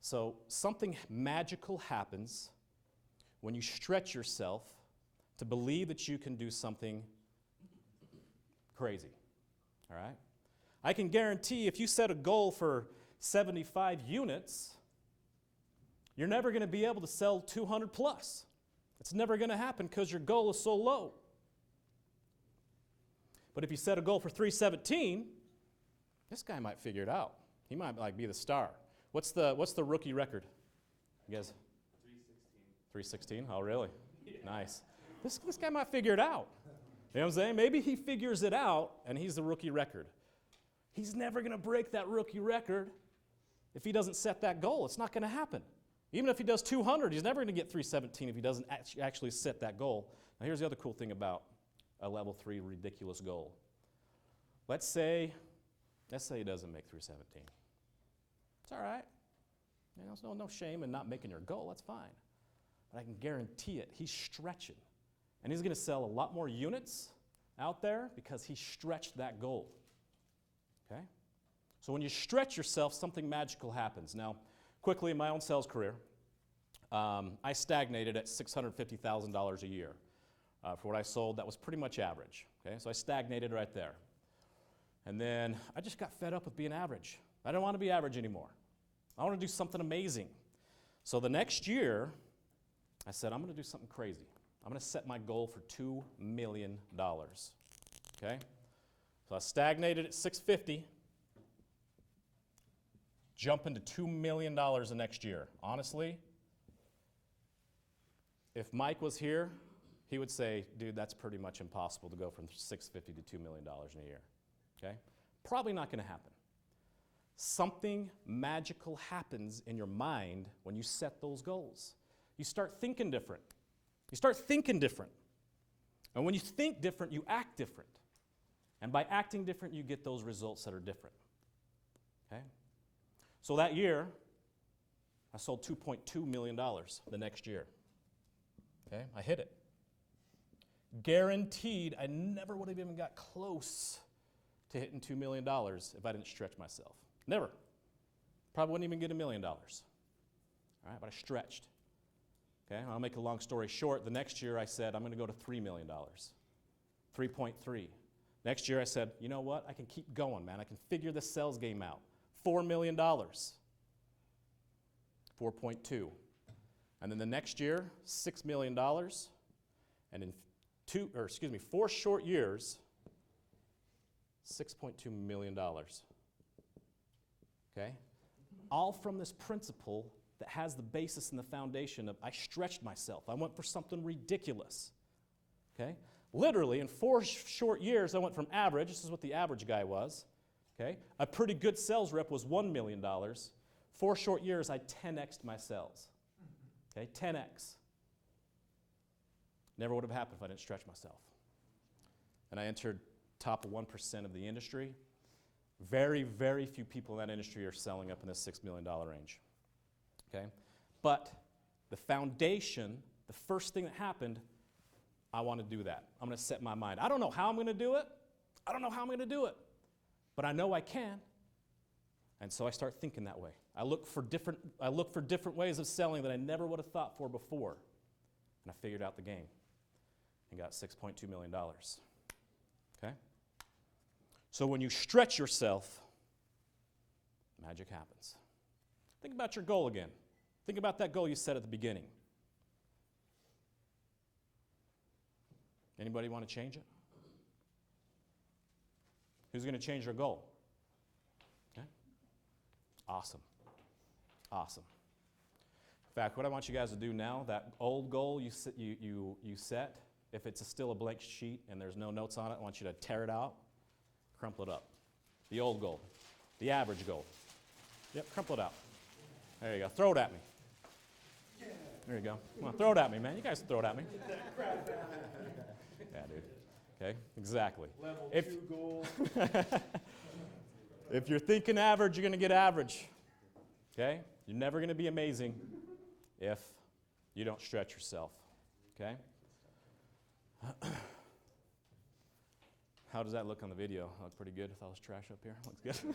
So something magical happens when you stretch yourself to believe that you can do something crazy, all right? I can guarantee if you set a goal for 75 units, you're never going to be able to sell 200 plus. It's never going to happen because your goal is so low. But if you set a goal for 317, this guy might figure it out. He might be the star. What's the rookie record? You guys? 316. 316? Oh, really? Yeah. Nice. This guy might figure it out. You know what I'm saying? Maybe he figures it out and he's the rookie record. He's never going to break that rookie record if he doesn't set that goal. It's not going to happen. Even if he does 200, he's never going to get 317 if he doesn't actually set that goal. Now, here's the other cool thing about a level 3 ridiculous goal. Let's say he doesn't make 317. It's all right. You know, there's no shame in not making your goal. That's fine. But I can guarantee it. He's stretching. And he's going to sell a lot more units out there because he stretched that goal. Okay? So when you stretch yourself, something magical happens. Now, quickly in my own sales career, I stagnated at $650,000 a year. For what I sold, that was pretty much average. Okay? So I stagnated right there. And then I just got fed up with being average. I didn't want to be average anymore. I want to do something amazing. So the next year, I said, I'm going to do something crazy. I'm going to set my goal for $2 million. Okay? So I stagnated at 650, jump into $2 million the next year. Honestly, if Mike was here, he would say, dude, that's pretty much impossible to go from 650 to $2 million in a year. Okay? Probably not going to happen. Something magical happens in your mind when you set those goals. You start thinking different. And when you think different, you act different. And by acting different, you get those results that are different. Okay? So that year, I sold $2.2 million the next year. Okay? I hit it. Guaranteed, I never would have even got close to hitting $2 million if I didn't stretch myself. Never. Probably wouldn't even get $1 million. All right, but I stretched. Okay, I'll make a long story short. The next year I said, I'm going to go to $3 million. 3.3. Next year I said, you know what? I can keep going, man. I can figure this sales game out. $4 million. 4.2. And then the next year, $6 million. And in 4 short years, $6.2 million. Okay? All from this principle that has the basis and the foundation of I stretched myself. I went for something ridiculous. Okay? Literally, in 4 short years, I went from average, this is what the average guy was. Okay? A pretty good sales rep was $1 million. 4 short years, I 10x'd my sales. Okay? 10x. Never would have happened if I didn't stretch myself. And I entered top 1% of the industry. Very, very few people in that industry are selling up in this $6 million range. Okay? But the foundation, the first thing that happened, I want to do that. I'm going to set my mind. I don't know how I'm going to do it. But I know I can. And so I start thinking that way. I look for different ways of selling that I never would have thought for before. And I figured out the game and got $6.2 million. Okay? So when you stretch yourself, magic happens. Think about your goal again. Think about that goal you set at the beginning. Anybody want to change it? Who's going to change your goal? Okay? Awesome. Awesome. In fact, what I want you guys to do now, that old goal you set, if it's still a blank sheet and there's no notes on it, I want you to tear it out, crumple it up. The old goal. The average goal. Yep, crumple it out. There you go. Throw it at me. There you go. Come on, throw it at me, man. You guys throw it at me. Yeah, dude. Okay, exactly. Level 2 goal. If you're thinking average, you're going to get average. Okay? You're never going to be amazing if you don't stretch yourself. Okay? How does that look on the video? Look pretty good with all this trash up here? Looks good.